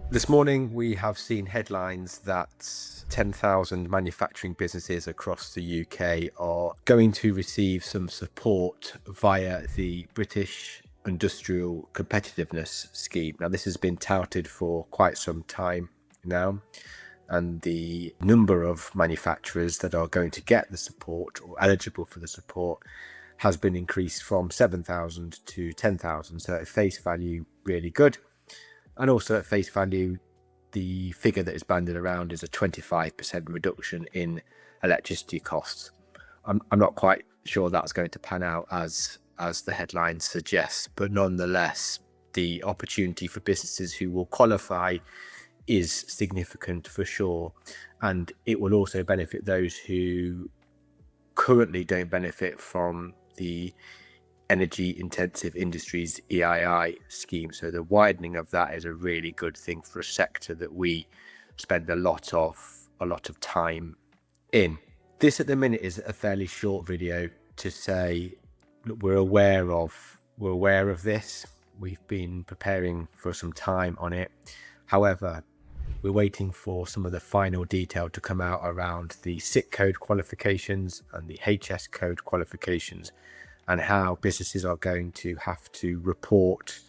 This morning, we have seen headlines that 10,000 manufacturing businesses across the UK are going to receive some support via the British Industrial Competitiveness Scheme. Now, this has been touted for quite some time now, and the number of manufacturers that are going to get the support or eligible for the support has been increased from 7,000 to 10,000. So at face value, really good. And also at face value, the figure that is banded around is a 25% reduction in electricity costs. I'm not quite sure that's going to pan out as the headline suggests, but nonetheless, the opportunity for businesses who will qualify is significant for sure. And it will also benefit those who currently don't benefit from the energy intensive industries EII scheme. So the widening of that is a really good thing for a sector that we spend a lot of time in. This at the minute is a fairly short video to say, look, we're aware of this. We've been preparing for some time on it. However, we're waiting for some of the final detail to come out around the SIC code qualifications and the HS code qualifications, and how businesses are going to have to report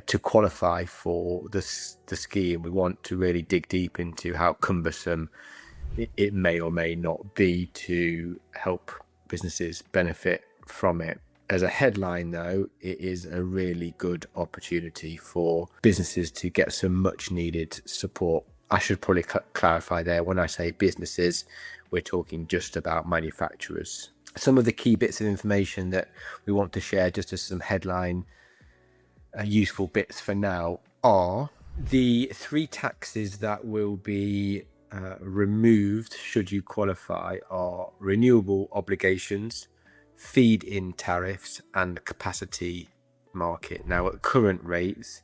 to qualify for the scheme. We want to really dig deep into how cumbersome it may or may not be to help businesses benefit from it. As a headline, though, it is a really good opportunity for businesses to get some much needed support. I should probably clarify there, when I say businesses, we're talking just about manufacturers. Some of the key bits of information that we want to share, just as some headline useful bits for now, are the 3 taxes that will be removed should you qualify are renewable obligations, feed-in tariffs, and capacity market. Now, at current rates,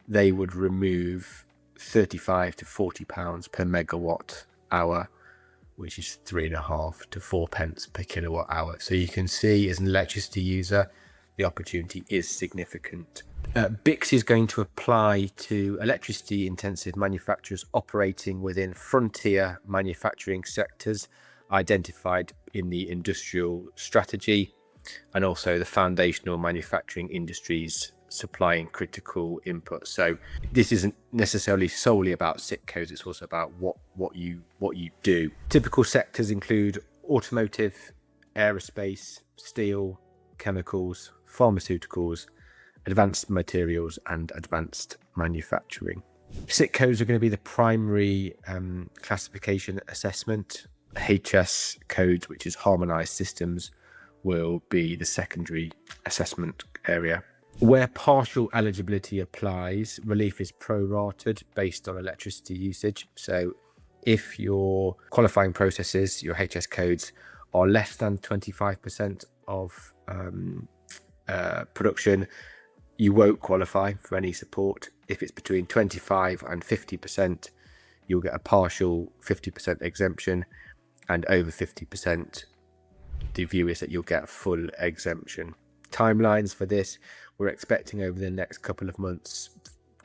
they would remove £35 to £40 per megawatt hour, which is 3.5 to 4 pence per kilowatt hour. So you can see, as an electricity user, the opportunity is significant. BICS is going to apply to electricity intensive manufacturers operating within frontier manufacturing sectors identified in the industrial strategy, and also the foundational manufacturing industries supplying critical inputs. So this isn't necessarily solely about SIC codes, it's also about what you do. Typical sectors include automotive, aerospace, steel, chemicals, pharmaceuticals, advanced materials, and advanced manufacturing. SIC codes are going to be the primary classification assessment. HS codes, which is harmonized systems, will be the secondary assessment area. Where partial eligibility applies, relief is prorated based on electricity usage. So if your qualifying processes, your HS codes, are less than 25% of production, you won't qualify for any support. If it's between 25 and 50%, you'll get a partial 50% exemption, and over 50%, the view is that you'll get full exemption. Timelines for this, we're expecting over the next couple of months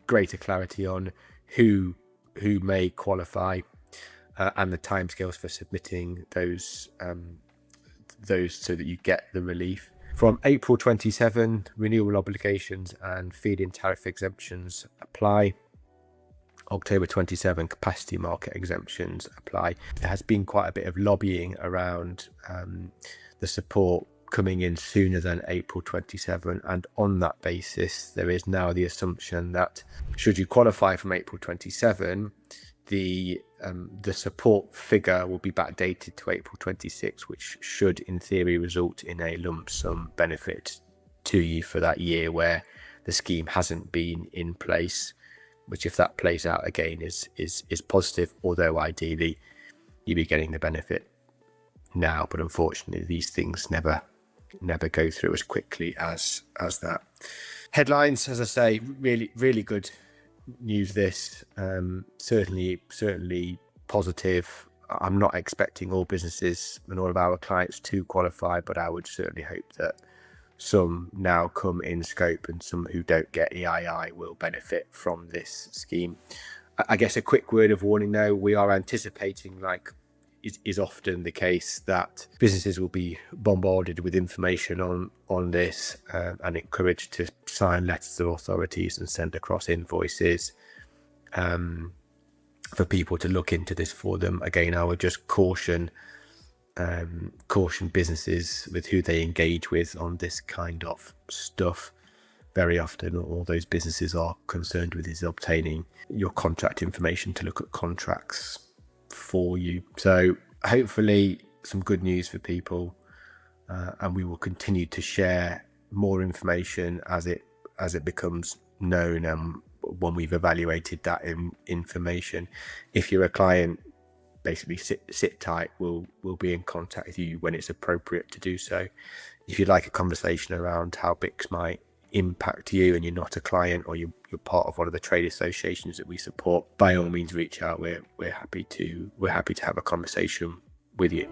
greater clarity on who may qualify and the timescales for submitting those so that you get the relief. From April 27, renewable obligations and feed-in tariff exemptions apply. October 27, capacity market exemptions apply. There has been quite a bit of lobbying around the support coming in sooner than April 27, and on that basis there is now the assumption that should you qualify from April 27, the support figure will be backdated to April 26, which should in theory result in a lump sum benefit to you for that year where the scheme hasn't been in place, which, if that plays out again, is positive, although ideally you'd be getting the benefit now. But unfortunately, these things never go through as quickly as that. Headlines, as I say, really good news. This certainly positive. I'm not expecting all businesses and all of our clients to qualify, but I would certainly hope that some now come in scope, and some who don't get EII will benefit from this scheme. I guess a quick word of warning though, we are anticipating, like is often the case, that businesses will be bombarded with information on this and encouraged to sign letters of authorities and send across invoices for people to look into this for them. Again, I would just caution businesses with who they engage with on this kind of stuff. Very often all those businesses are concerned with is obtaining your contract information to look at contracts for you. So hopefully some good news for people, and we will continue to share more information as it becomes known, when we've evaluated that information. If you're a client, basically sit tight. We'll be in contact with you when it's appropriate to do so. If you'd like a conversation around how BICS might impact you and you're not a client, or you're part of one of the trade associations that we support, by all means reach out. We're happy to have a conversation with you.